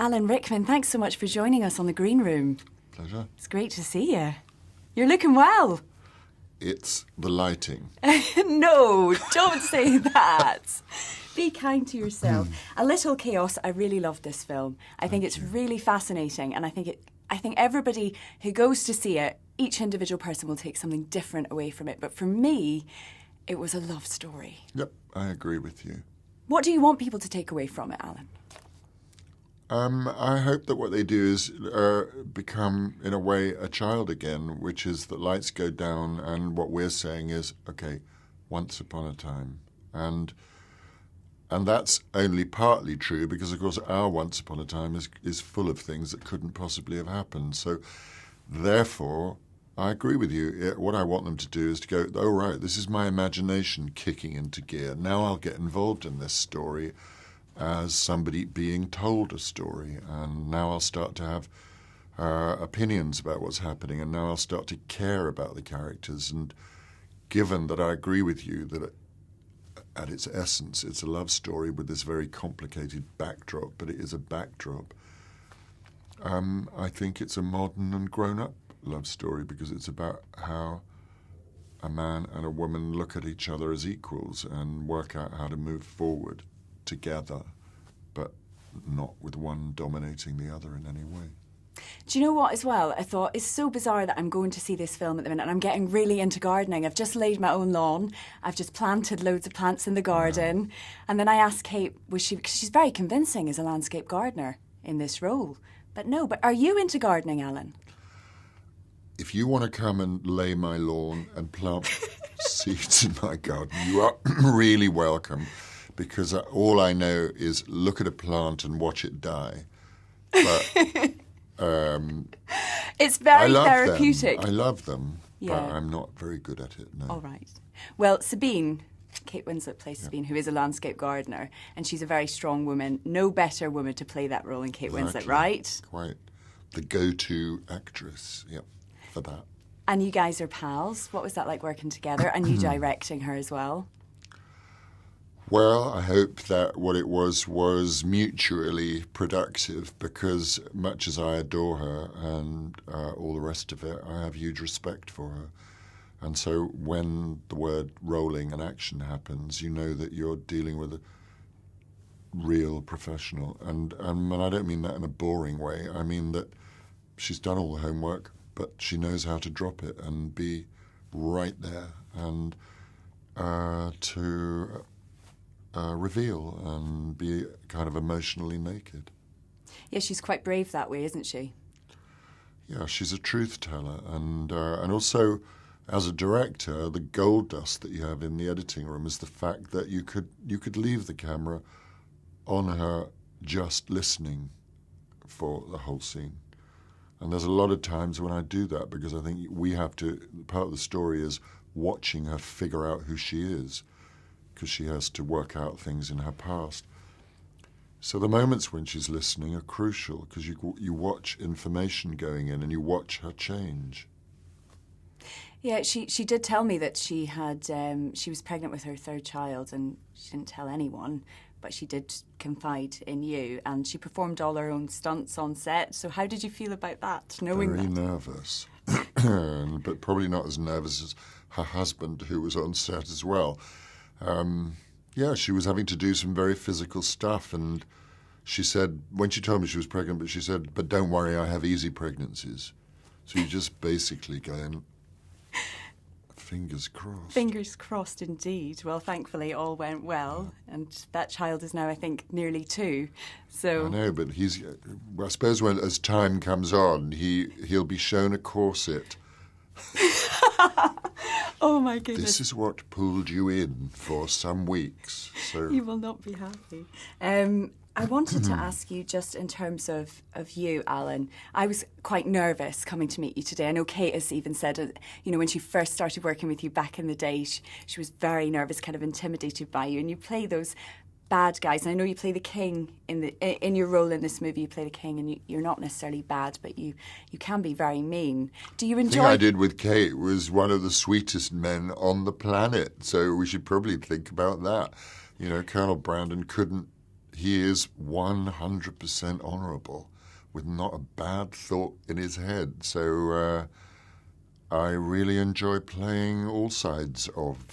Alan Rickman, thanks so much for joining us on The Green Room. Pleasure. It's great to see you. You're looking well. It's the lighting. No, don't say that. Be kind to yourself. A little chaos. I really love this film. I think it's really fascinating, and I think everybody who goes to see it, each individual person will take something different away from it. But for me, it was a love story. Yep, I agree with you. What do you want people to take away from it, Alan? I hope that what they do is become, in a way, a child again, which is that lights go down and what we're saying is, okay, once upon a time. And that's only partly true because, of course, our once upon a time is full of things that couldn't possibly have happened. So, therefore, I agree with you. What I want them to do is to go, oh, right, this is my imagination kicking into gear. Now I'll get involved in this story as somebody being told a story, and now I'll start to have opinions about what's happening, and now I'll start to care about the characters. And given that I agree with you that at its essence it's a love story with this very complicated backdrop, but it is a backdrop, I think it's a modern and grown-up love story because it's about how a man and a woman look at each other as equals and work out how to move forward together, but not with one dominating the other in any way. Do you know what, as well? I thought it's so bizarre that I'm going to see this film at the minute and I'm getting really into gardening. I've just laid my own lawn. I've just planted loads of plants in the garden. Yeah. And then I asked Kate, because she's very convincing as a landscape gardener in this role. But are you into gardening, Alan? If you want to come and lay my lawn and plant seeds in my garden, you are really welcome. Because all I know is look at a plant and watch it die. But it's very therapeutic. I love them, yeah. But I'm not very good at it, no. All right. Well, Sabine, Kate Winslet plays Sabine, who is a landscape gardener, and she's a very strong woman. No better woman to play that role than Kate Winslet, right? Quite. The go-to actress, yep, for that. And you guys are pals. What was that like working together? And you directing her as well? Well, I hope that what it was mutually productive because much as I adore her and all the rest of it, I have huge respect for her. And so when the word rolling and action happens, you know that you're dealing with a real professional. And I don't mean that in a boring way. I mean that she's done all the homework, but she knows how to drop it and be right there and to reveal and be kind of emotionally naked. Yeah, she's quite brave that way, isn't she? Yeah, she's a truth teller, and also as a director, the gold dust that you have in the editing room is the fact that you could leave the camera on her just listening for the whole scene. And there's a lot of times when I do that because I think we have to, part of the story is watching her figure out who she is, because she has to work out things in her past. So the moments when she's listening are crucial because you watch information going in and you watch her change. Yeah, she did tell me that she was pregnant with her third child and she didn't tell anyone, but she did confide in you and she performed all her own stunts on set. So how did you feel about that, knowing Very that? nervous, but probably not as nervous as her husband who was on set as well. Yeah, she was having to do some very physical stuff, and she said, when she told me she was pregnant, but she said, but don't worry, I have easy pregnancies. So you just basically going, fingers crossed. Fingers crossed indeed. Well, thankfully all went well, and that child is now, I think, nearly 2. So I know, but I suppose as time comes on, he'll be shown a corset. Oh my goodness. This is what pulled you in for some weeks. So you will not be happy. I wanted to ask you just in terms of you, Alan. I was quite nervous coming to meet you today. I know Kate has even said, when she first started working with you back in the day, she was very nervous, kind of intimidated by you. And you play those bad guys. And I know you play the king in your role in this movie. You play the king, and you're not necessarily bad, but you can be very mean. Do you enjoy? The thing I did with Kate was one of the sweetest men on the planet. So we should probably think about that. Colonel Brandon couldn't he is 100% honourable, with not a bad thought in his head. So I really enjoy playing all sides of,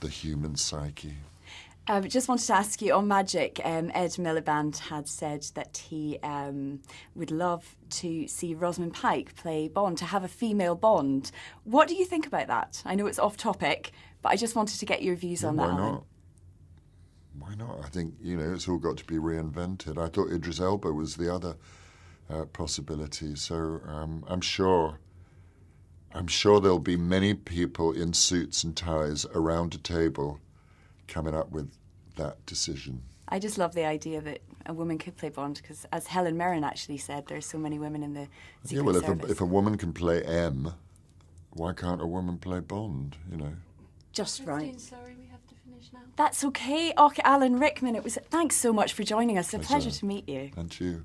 the human psyche. Just wanted to ask you on Magic, Ed Miliband had said that he would love to see Rosamund Pike play Bond, to have a female Bond. What do you think about that? I know it's off topic, but I just wanted to get your views on that, Why Alan. not? Why not? I think, it's all got to be reinvented. I thought Idris Elba was the other possibility. So I'm sure there'll be many people in suits and ties around a table coming up with that decision. I just love the idea that a woman could play Bond, because as Helen Mirren actually said, there's so many women in the Secret Service. If a woman can play M, why can't a woman play Bond, Just right. Christine, sorry, we have to finish now. That's okay. Okay, Alan Rickman, thanks so much for joining us. It's a pleasure to meet you. And you.